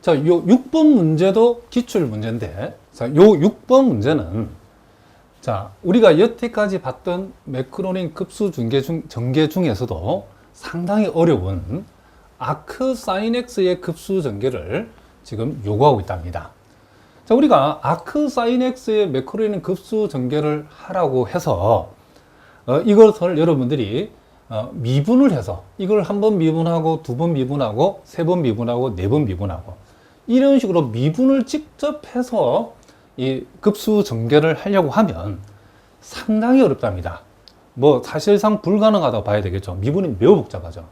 자, 요 6번 문제도 기출 문제인데, 자, 요 6번 문제는, 자, 우리가 여태까지 봤던 매크로닌 급수 전개 중에서도 상당히 어려운 아크 사인 x의 급수 전개를 지금 요구하고 있답니다. 자, 우리가 아크 사인 x의 매크로닌 급수 전개를 하라고 해서 이것을 여러분들이 미분을 해서 이걸 한 번 미분하고 두 번 미분하고 세 번 미분하고 네 번 미분하고 이런 식으로 미분을 직접 해서 이 급수 전개를 하려고 하면 상당히 어렵답니다. 뭐 사실상 불가능하다고 봐야 되겠죠. 미분이 매우 복잡하죠.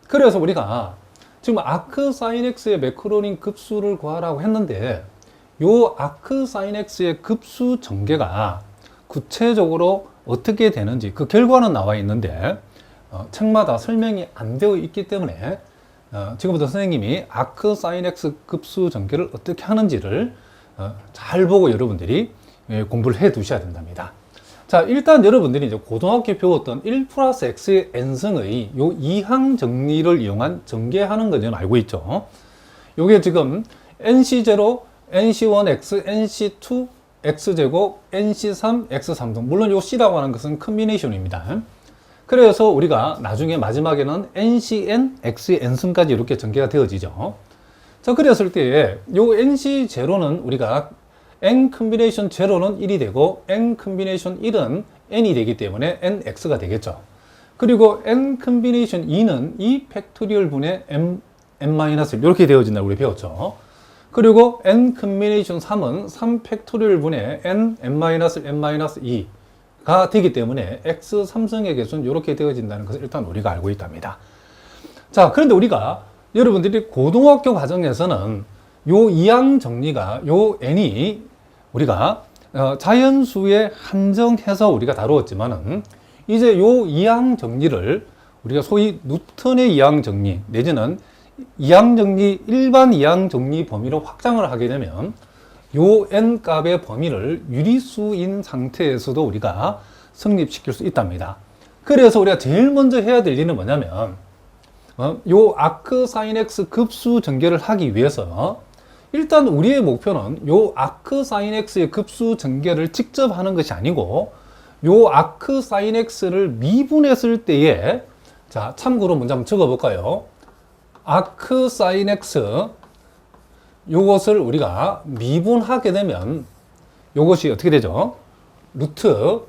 그래서 우리가 지금 아크 사인 x의 매크로닌 급수를 구하라고 했는데 요 아크 사인 x의 급수 전개가 구체적으로 어떻게 되는지 그 결과는 나와 있는데 책마다 설명이 안 되어 있기 때문에 지금부터 선생님이 아크 사인 x 급수 전개를 어떻게 하는지를 잘 보고 여러분들이 공부를 해 두셔야 된답니다. 자, 일단 여러분들이 이제 고등학교 배웠던 1 플러스 x의 n승의 요 이항 정리를 이용한 전개하는 것은 알고 있죠. 요게 지금 nc0, nc1x, nc2, x제곱, nc3, x3 등 물론 요 c라고 하는 것은 컨비네이션입니다. 그래서 우리가 나중에 마지막에는 ncn, x의 n승까지 이렇게 전개가 되어지죠. 자, 그랬을 때에 요 nc0는 우리가 n 컨비네이션 0는 1이 되고 n 컨비네이션 1은 n이 되기 때문에 nx가 되겠죠. 그리고 n 컨비네이션 2는 2 팩토리얼 분의 n-1 이렇게 되어진다고 우리 배웠죠. 그리고 n 컨비네이션 3은 3 팩토리얼 분의 n-2가 되기 때문에 x3승의 개수는 이렇게 되어진다는 것을 일단 우리가 알고 있답니다. 자, 그런데 우리가 여러분들이 고등학교 과정에서는 요 이항 정리가 요 n이 우리가 자연수에 한정해서 우리가 다루었지만은 이제 요 이항 정리를 우리가 소위 뉴턴의 이항 정리 내지는 이항 정리 일반 이항 정리 범위로 확장을 하게 되면 요 n 값의 범위를 유리수인 상태에서도 우리가 성립시킬 수 있답니다. 그래서 우리가 제일 먼저 해야 될 일은 뭐냐면 요 아크 사인 x 급수 전개를 하기 위해서 일단 우리의 목표는 요 아크 사인 x의 급수 전개를 직접 하는 것이 아니고 요 아크 사인 x를 미분했을 때에 자, 참고로 먼저 한번 적어 볼까요? 아크 사인 x 요것을 우리가 미분하게 되면 요것이 어떻게 되죠? 루트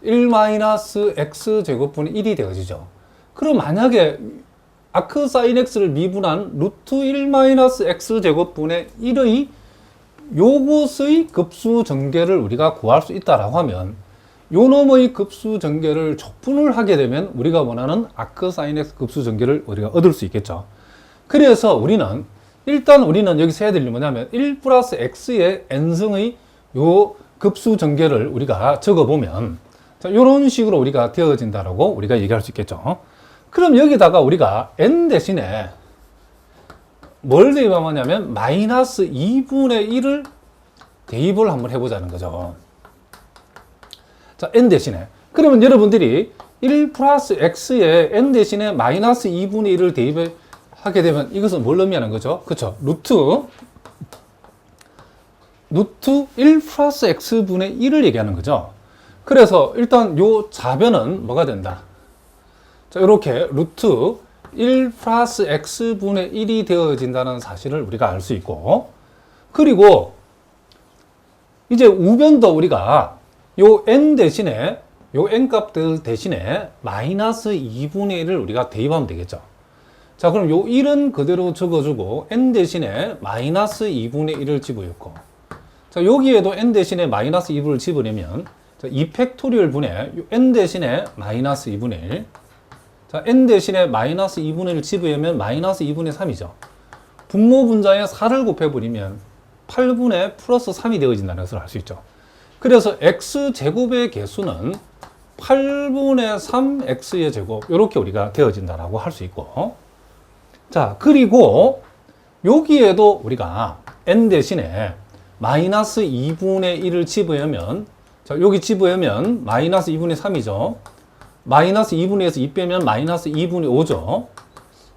1-x 제곱분의 1이 되어지죠. 그럼 만약에 아크 사인 x를 미분한 루트 1-x 제곱분의 1의 요것의 급수 전개를 우리가 구할 수 있다라고 하면 요 놈의 급수 전개를 적분을 하게 되면 우리가 원하는 아크 사인 x 급수 전개를 우리가 얻을 수 있겠죠. 그래서 우리는 일단 우리는 여기서 해야 될 일이 뭐냐면 1 플러스 x의 n승의 요 급수 전개를 우리가 적어보면 자, 이런 식으로 우리가 되어진다라고 우리가 얘기할 수 있겠죠. 그럼 여기다가 우리가 n 대신에 뭘 대입하냐면 마이너스 2분의 1을 대입을 한번 해보자는 거죠. 자, n 대신에. 그러면 여러분들이 1 플러스 x에 n 대신에 마이너스 2분의 1을 대입하게 되면 이것은 뭘 의미하는 거죠? 그쵸? 루트 1 플러스 x분의 1을 얘기하는 거죠. 그래서 일단 요 좌변은 뭐가 된다? 자, 이렇게 루트 1 플러스 x분의 1이 되어진다는 사실을 우리가 알 수 있고, 그리고 이제 우변도 우리가 요 n 대신에 요 n 값들 대신에 마이너스 2분의 1을 우리가 대입하면 되겠죠. 자, 그럼 요 1은 그대로 적어주고 n 대신에 마이너스 2분의 1을 집어넣고, 자, 여기에도 n 대신에 마이너스 2분을 집어내면 2팩토리얼 분의 n 대신에 마이너스 2분의 1, 자, n 대신에 마이너스 2분의 1을 집어넣으면 마이너스 2분의 3이죠. 분모 분자에 4를 곱해버리면 8분의 플러스 3이 되어진다는 것을 알 수 있죠. 그래서 x제곱의 개수는 8분의 3x의 제곱 이렇게 우리가 되어진다라고 할 수 있고, 자, 그리고 여기에도 우리가 n 대신에 마이너스 2분의 1을 집어넣으면, 자, 여기 집어넣으면 마이너스 2분의 3이죠. 마이너스 2분의 1에서 2 빼면 마이너스 2분의 5죠.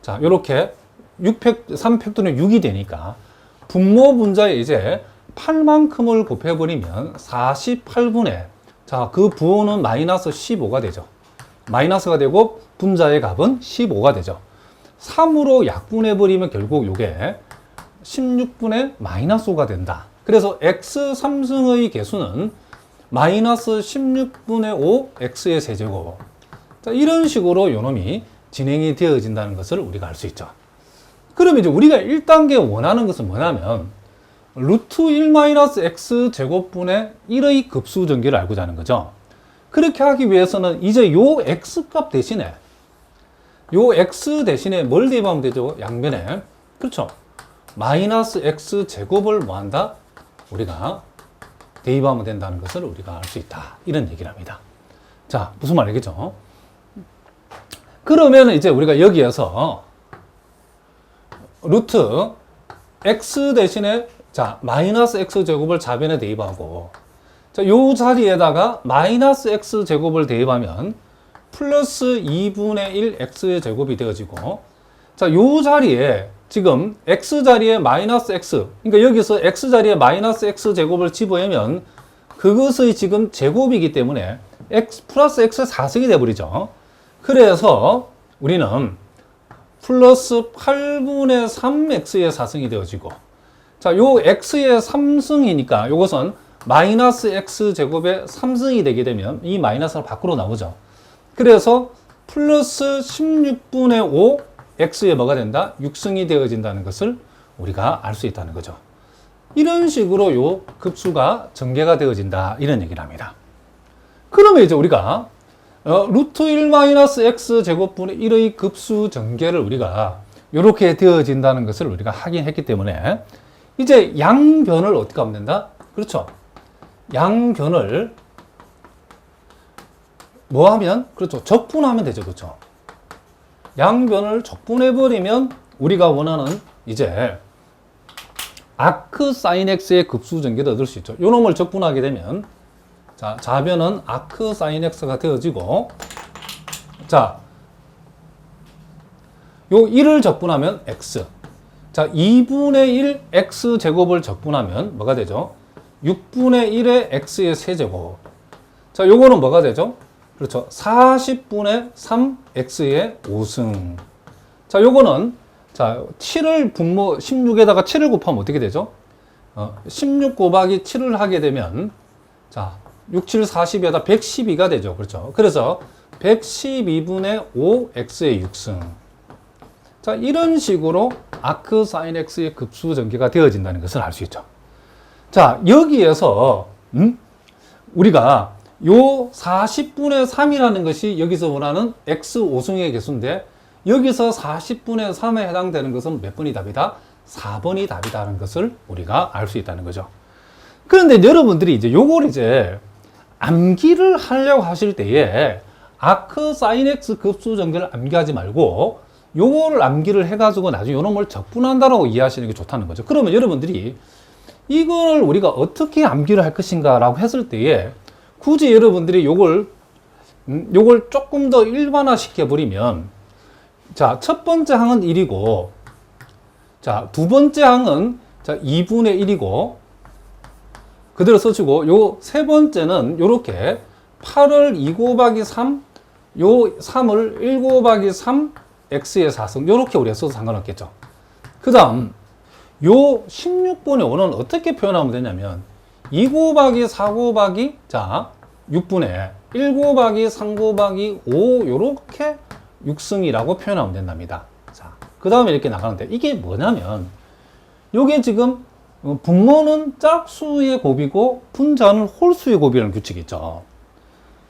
자, 요렇게 3팩토리는 6이 되니까 분모 분자에 이제 8만큼을 곱해버리면 48분의 자, 그 부호는 마이너스 15가 되죠. 마이너스가 되고 분자의 값은 15가 되죠. 3으로 약분해버리면 결국 이게 16분의 마이너스 5가 된다. 그래서 x3승의 개수는 마이너스 16분의 5 x의 세제곱. 자, 이런 식으로 요놈이 진행이 되어진다는 것을 우리가 알 수 있죠. 그럼 이제 우리가 1단계 원하는 것은 뭐냐면 루트 1-x 제곱분의 1의 급수 전개를 알고자 하는 거죠. 그렇게 하기 위해서는 이제 요 x 값 대신에 요 x 대신에 뭘 대입하면 되죠? 양변에. 그렇죠. 마이너스 x 제곱을 뭐한다? 우리가 대입하면 된다는 것을 우리가 알 수 있다. 이런 얘기를 합니다. 자, 무슨 말이겠죠? 그러면 이제 우리가 여기에서 루트 x 대신에 자, 마이너스 x 제곱을 좌변에 대입하고 자, 요 자리에다가 마이너스 x 제곱을 대입하면 플러스 2분의 1 x의 제곱이 되어지고 자, 요 자리에 지금 x 자리에 마이너스 x 그러니까 여기서 x 자리에 마이너스 x 제곱을 집어넣으면 그것의 지금 제곱이기 때문에 x 플러스 x의 4승이 되어버리죠. 그래서 우리는 플러스 8분의 3x의 4승이 되어지고 자, 요 x의 3승이니까 요것은 마이너스 x 제곱의 3승이 되게 되면 이 마이너스가 밖으로 나오죠. 그래서 플러스 16분의 5 x의 뭐가 된다? 6승이 되어진다는 것을 우리가 알 수 있다는 거죠. 이런 식으로 요 급수가 전개가 되어진다. 이런 얘기를 합니다. 그러면 이제 우리가 루트 1-x 제곱분의 1의 급수 전개를 우리가 이렇게 되어진다는 것을 우리가 확인했기 때문에 이제 양변을 어떻게 하면 된다? 그렇죠. 양변을 뭐 하면? 그렇죠. 적분하면 되죠. 그렇죠. 양변을 적분해버리면 우리가 원하는 이제 아크 사인 x의 급수 전개를 얻을 수 있죠. 요 놈을 적분하게 되면 자, 좌변은 아크 사인 x가 되어지고 자, 요 1을 적분하면 x 자, 2분의 1 x 제곱을 적분하면 뭐가 되죠? 6분의 1의 x의 세제곱 자, 요거는 뭐가 되죠? 그렇죠. 40분의 3 x의 5승 자, 요거는 자, 7을 분모 16에다가 7을 곱하면 어떻게 되죠? 16 곱하기 7을 하게 되면 자, 6, 7, 40에다 112가 되죠. 그렇죠. 그래서 112분의 5 x의 6승 자, 이런 식으로 아크 사인 x의 급수 전개가 되어진다는 것을 알 수 있죠. 자, 여기에서 우리가 요 40분의 3이라는 것이 여기서 원하는 x 5승의 개수인데 여기서 40분의 3에 해당되는 것은 몇 번이 답이다? 4번이 답이다는 것을 우리가 알 수 있다는 거죠. 그런데 여러분들이 이제 요걸 이제 암기를 하려고 하실 때에 아크 사인 x 급수 전개를 암기하지 말고 요거를 암기를 해가지고 나중에 요 놈을 적분한다라고 이해하시는 게 좋다는 거죠. 그러면 여러분들이 이걸 우리가 어떻게 암기를 할 것인가 라고 했을 때에 굳이 여러분들이 요걸 조금 더 일반화 시켜버리면 자, 첫 번째 항은 1이고 자, 두 번째 항은 자, 2분의 1이고 그대로 써주고 요 세 번째는 요렇게 8을 2 곱하기 3 요 3을 1 곱하기 3 x의 4승 요렇게 우리가 써도 상관없겠죠. 그 다음 요 16분의 5는 어떻게 표현하면 되냐면 2 곱하기 4 곱하기 자 6분의 1 곱하기 3 곱하기 5 요렇게 6승이라고 표현하면 된답니다. 자, 그 다음에 이렇게 나가는데 이게 뭐냐면 요게 지금 분모는 짝수의 곱이고 분자는 홀수의 곱이라는 규칙이 있죠.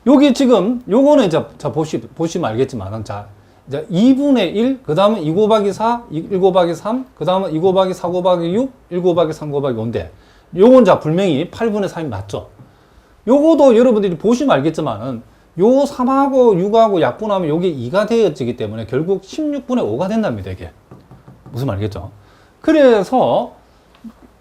여기 지금 요거는 이제 자 보시면 알겠지만 자 이제 2분의 1, 그 다음에 2 곱하기 4, 1 곱하기 3, 그 다음에 2 곱하기 4 곱하기 6, 1 곱하기 3 곱하기 5인데 요건 자 분명히 8분의 3이 맞죠. 요거도 여러분들이 보시면 알겠지만은 요 3하고 6하고 약분하면 요게 2가 되어지기 때문에 결국 16분의 5가 된답니다. 이게 무슨 말이겠죠. 그래서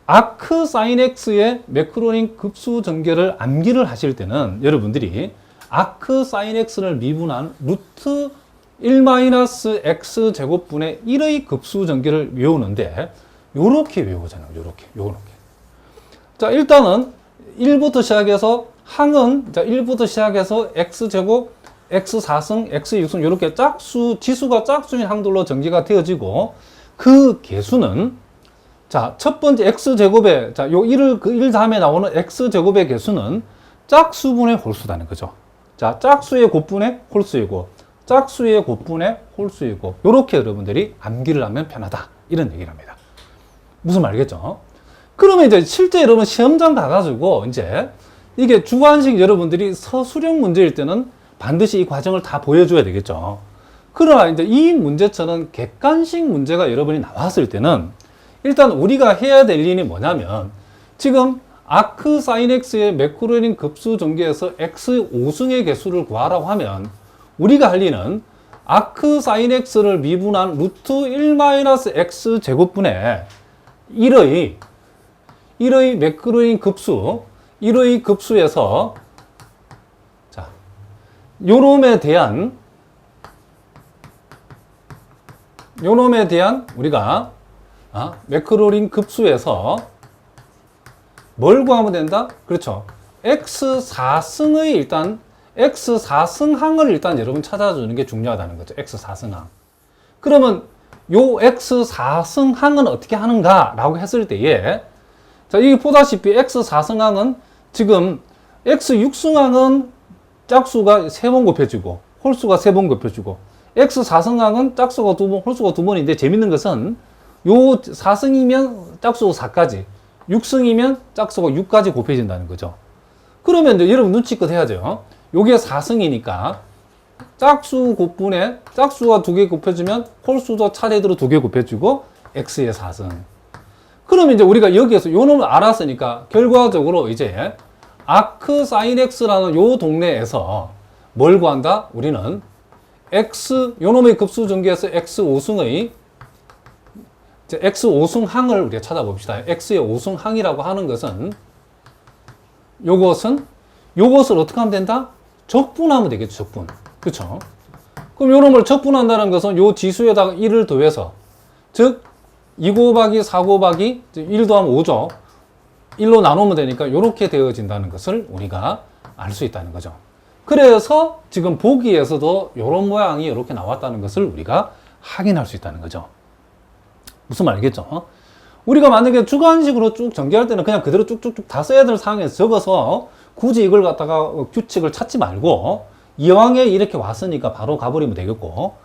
아크 사인 x의 매크로닉 급수 전개를 암기를 하실 때는 여러분들이 아크 사인 x를 미분한 루트 1-x 제곱분의 1의 급수 전개를 외우는데 요렇게 외우잖아요. 요렇게. 자, 일단은 1부터 시작해서 항은 자, 1부터 시작해서 x제곱, x4승, x6승 요렇게 지수가 짝수인 항들로 전개가 되어지고 그 개수는 자, 첫 번째 x제곱에 자, 요 1 다음에 나오는 x제곱의 개수는 짝수분의 홀수라는 거죠. 자, 짝수의 곱분의 홀수이고 짝수의 곱분의 홀수이고 요렇게 여러분들이 암기를 하면 편하다. 이런 얘기를 합니다. 무슨 말이겠죠? 그러면 이제 실제 여러분 시험장 가가지고 이제 이게 주관식 여러분들이 서술형 문제일 때는 반드시 이 과정을 다 보여줘야 되겠죠. 그러나 이제 이 문제처럼 객관식 문제가 여러분이 나왔을 때는 일단 우리가 해야 될 일이 뭐냐면 지금 아크 사인 x의 매크로닌 급수 전개에서 x 5승의 개수를 구하라고 하면 우리가 할 일은 아크 사인 x를 미분한 루트 1-x 제곱분의 1의 매크로닌 급수 1의 급수에서 자, 요놈에 대한 우리가 매크로닌 급수에서 뭘 구하면 된다? 그렇죠. x4승항을 일단 여러분 찾아주는 게 중요하다는 거죠. x4승항. 그러면 요 x4승항은 어떻게 하는가? 라고 했을 때에 자, 여기 보다시피 x4승항은 지금 x6승항은 짝수가 3번 곱해지고 홀수가 3번 곱해지고 x4승항은 짝수가 2번, 홀수가 2번인데 재밌는 것은 요 4승이면 짝수가 4까지 6승이면 짝수가 6까지 곱해진다는 거죠. 그러면 이제 여러분 눈치껏 해야죠. 요게 4승이니까 짝수 곱분에 짝수가 2개 곱해지면 홀수도 차례대로 2개 곱해지고 x의 4승. 그러면 이제 우리가 여기에서 요 놈을 알았으니까 결과적으로 이제 아크 사인 x라는 요 동네에서 뭘 구한다? 우리는 요 놈의 급수 전개에서 x 5승의 x 5승항을 우리가 찾아봅시다. x의 5승항이라고 하는 것은 요것을 어떻게 하면 된다? 적분하면 되겠죠. 적분. 그렇죠? 그럼 요 놈을 적분한다는 것은 요 지수에다가 1을 더해서 즉 2 곱하기 4 곱하기 1 더하면 5죠. 1로 나누면 되니까 이렇게 되어진다는 것을 우리가 알 수 있다는 거죠. 그래서 지금 보기에서도 이런 모양이 이렇게 나왔다는 것을 우리가 확인할 수 있다는 거죠. 무슨 말이겠죠? 우리가 만약에 주관식으로 쭉 전개할 때는 그냥 그대로 쭉쭉쭉 다 써야 될 상황에서 적어서 굳이 이걸 갖다가 규칙을 찾지 말고 이왕에 이렇게 왔으니까 바로 가버리면 되겠고,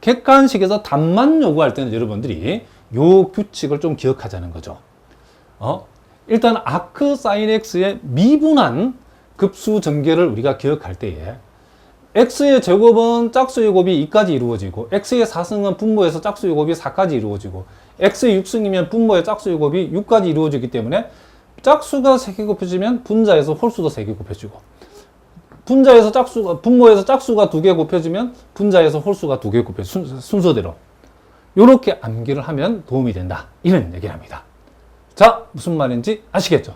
객관식에서 답만 요구할 때는 여러분들이 요 규칙을 좀 기억하자는 거죠. 일단 아크 사인 x의 미분한 급수 전개를 우리가 기억할 때에 x의 제곱은 짝수의 곱이 2까지 이루어지고 x의 4승은 분모에서 짝수의 곱이 4까지 이루어지고 x의 6승이면 분모의 짝수의 곱이 6까지 이루어지기 때문에 짝수가 3개 곱해지면 분자에서 홀수도 3개 곱해지고 분모에서 짝수가 2개 곱해지면 분자에서 홀수가 2개 곱해지고 순서대로 이렇게 암기를 하면 도움이 된다. 이런 얘기를 합니다. 자, 무슨 말인지 아시겠죠?